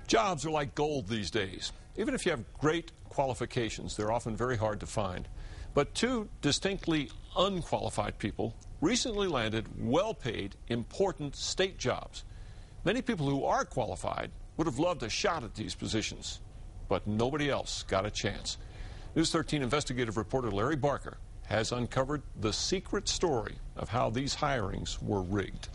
Jobs are like gold these days. Even if you have great qualifications, they're often very hard to find. But two distinctly unqualified people recently landed well-paid, important state jobs. Many people who are qualified would have loved a shot at these positions, but nobody else got a chance. News 13 investigative reporter Larry Barker has uncovered the secret story of how these hirings were rigged.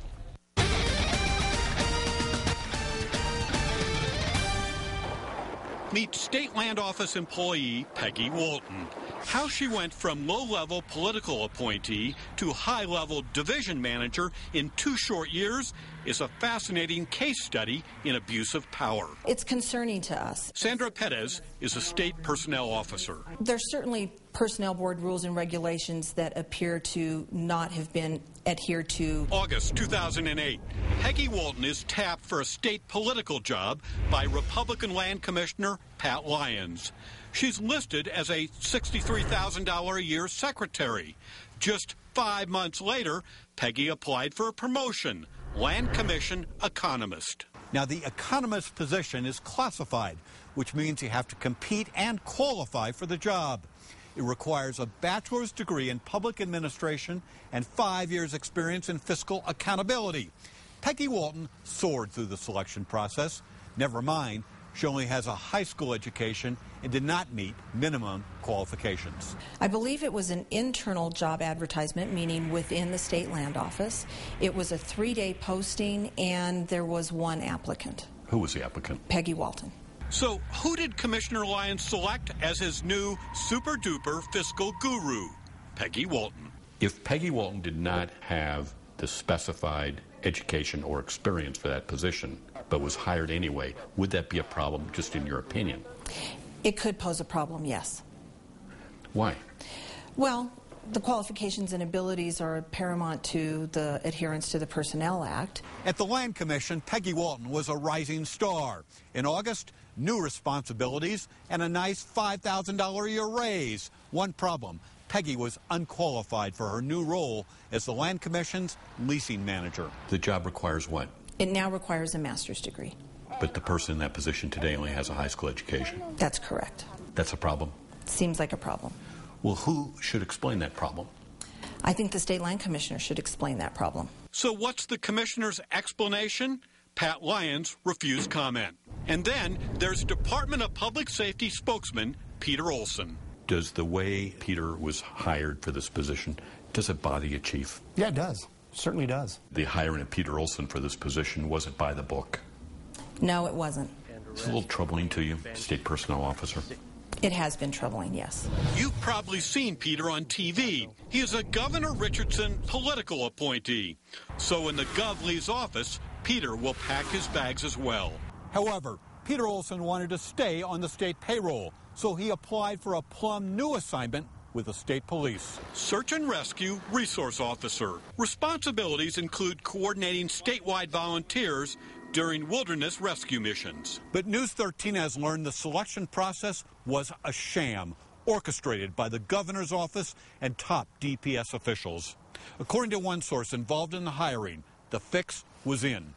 Meet State Land Office employee Peggy Walton. How she went from low-level political appointee to high-level division manager in 2 short years is a fascinating case study in abuse of power. It's concerning to us. Sandra Perez is a state personnel officer. There's certainly personnel board rules and regulations that appear to not have been adhered to. August 2008, Peggy Walton is tapped for a state political job by Republican Land Commissioner Pat Lyons. She's listed as a $63,000 a year secretary. Just 5 months later, Peggy applied for a promotion, Land Commission economist. Now, the economist position is classified, which means you have to compete and qualify for the job. It requires a bachelor's degree in public administration and 5 years' experience in fiscal accountability. Peggy Walton soared through the selection process. Never mind, she only has a high school education and did not meet minimum qualifications. I believe it was an internal job advertisement, meaning within the State Land Office. It was a 3-day posting, and there was one applicant. Who was the applicant? Peggy Walton. So who did Commissioner Lyons select as his new super-duper fiscal guru? Peggy Walton. If Peggy Walton did not have the specified education or experience for that position, but was hired anyway, would that be a problem, just in your opinion? It could pose a problem, yes. Why? Well, the qualifications and abilities are paramount to the adherence to the Personnel Act. At the Land Commission, Peggy Walton was a rising star. In August, new responsibilities and a nice $5,000 a year raise. One problem, Peggy was unqualified for her new role as the Land Commission's leasing manager. The job requires what? It now requires a master's degree. But the person in that position today only has a high school education. That's correct. That's a problem? Seems like a problem. Well, who should explain that problem? I think the State Land Commissioner should explain that problem. So what's the commissioner's explanation? Pat Lyons refused comment. And then there's Department of Public Safety spokesman Peter Olson. Does the way Peter was hired for this position, does it bother you, Chief? Yeah, it does. Certainly does. The hiring of Peter Olson for this position wasn't by the book. No, it wasn't. It's a little troubling to you, state personnel officer. It has been troubling, yes. You've probably seen Peter on TV. He is a Governor Richardson political appointee. So when the Gov leaves office, Peter will pack his bags as well. However, Peter Olson wanted to stay on the state payroll, so he applied for a plum new assignment with the state police. Search and Rescue Resource Officer. Responsibilities include coordinating statewide volunteers during wilderness rescue missions. But News 13 has learned the selection process was a sham, orchestrated by the governor's office and top DPS officials. According to one source involved in the hiring, the fix was in.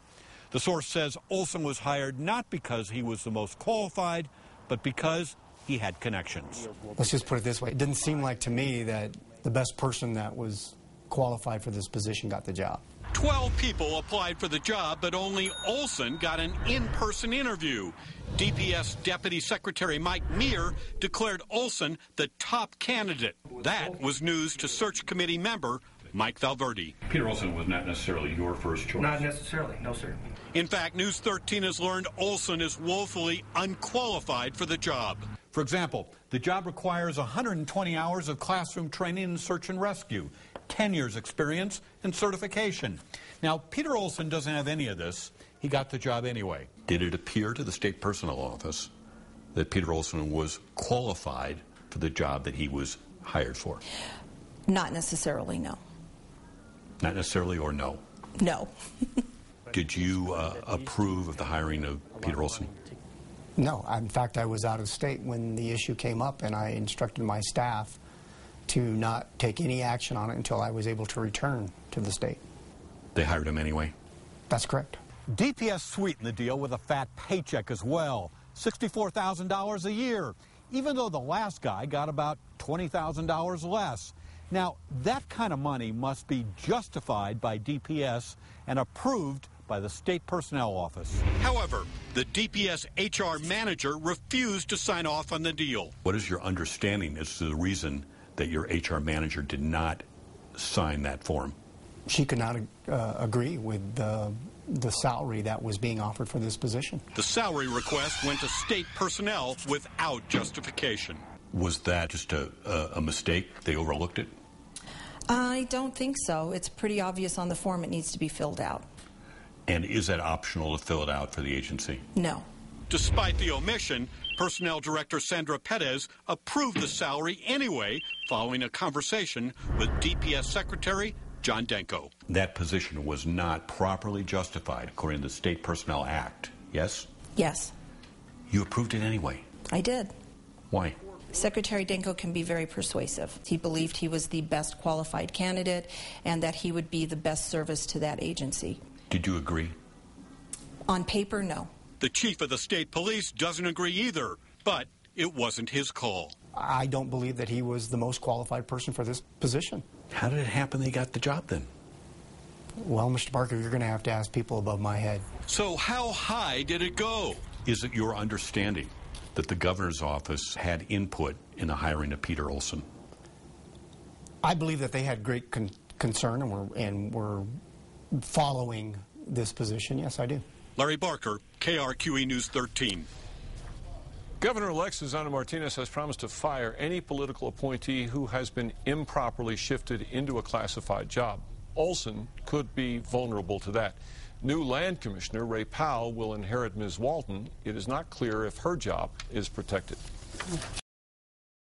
The source says Olson was hired not because he was the most qualified, but because he had connections. Let's just put it this way. It didn't seem like to me that the best person that was qualified for this position got the job. 12 people applied for the job, but only Olson got an in-person interview. DPS Deputy Secretary Mike Meir declared Olson the top candidate. That was news to Search Committee member Mike Valverde. Peter Olson was not necessarily your first choice. Not necessarily, no sir. In fact, News 13 has learned Olson is woefully unqualified for the job. For example, the job requires 120 hours of classroom training in search and rescue, 10 years experience and certification. Now, Peter Olson doesn't have any of this. He got the job anyway. Did it appear to the state personnel office that Peter Olson was qualified for the job that he was hired for? Not necessarily, no. Not necessarily, or no? No. Did you approve of the hiring of Peter Olson? No. In fact, I was out of state when the issue came up, and I instructed my staff to not take any action on it until I was able to return to the state. They hired him anyway? That's correct. DPS sweetened the deal with a fat paycheck as well, $64,000 a year, even though the last guy got about $20,000 less. Now, that kind of money must be justified by DPS and approved by the State Personnel Office. However, the DPS HR manager refused to sign off on the deal. What is your understanding as to the reason that your HR manager did not sign that form? She could not agree with the salary that was being offered for this position. The salary request went to state personnel without justification. Was that just a mistake? They overlooked it? I don't think so. It's pretty obvious on the form it needs to be filled out. And is that optional to fill it out for the agency? No. Despite the omission, Personnel Director Sandra Perez approved the salary anyway, following a conversation with DPS Secretary John Denko. That position was not properly justified according to the State Personnel Act, yes? Yes. You approved it anyway? I did. Why? Secretary Denko can be very persuasive. He believed he was the best qualified candidate and that he would be the best service to that agency. Did you agree? On paper, no. The chief of the state police doesn't agree either, but it wasn't his call. I don't believe that he was the most qualified person for this position. How did it happen they got the job then? Well, Mr. Barker, you're going to have to ask people above my head. So how high did it go? Is it your understanding that the governor's office had input in the hiring of Peter Olson? I believe that they had great concern and were following this position. Yes, I do. Larry Barker, KRQE News 13. Governor-elect Susana Martinez has promised to fire any political appointee who has been improperly shifted into a classified job. Olson could be vulnerable to that. New Land Commissioner Ray Powell will inherit Ms. Walton. It is not clear if her job is protected.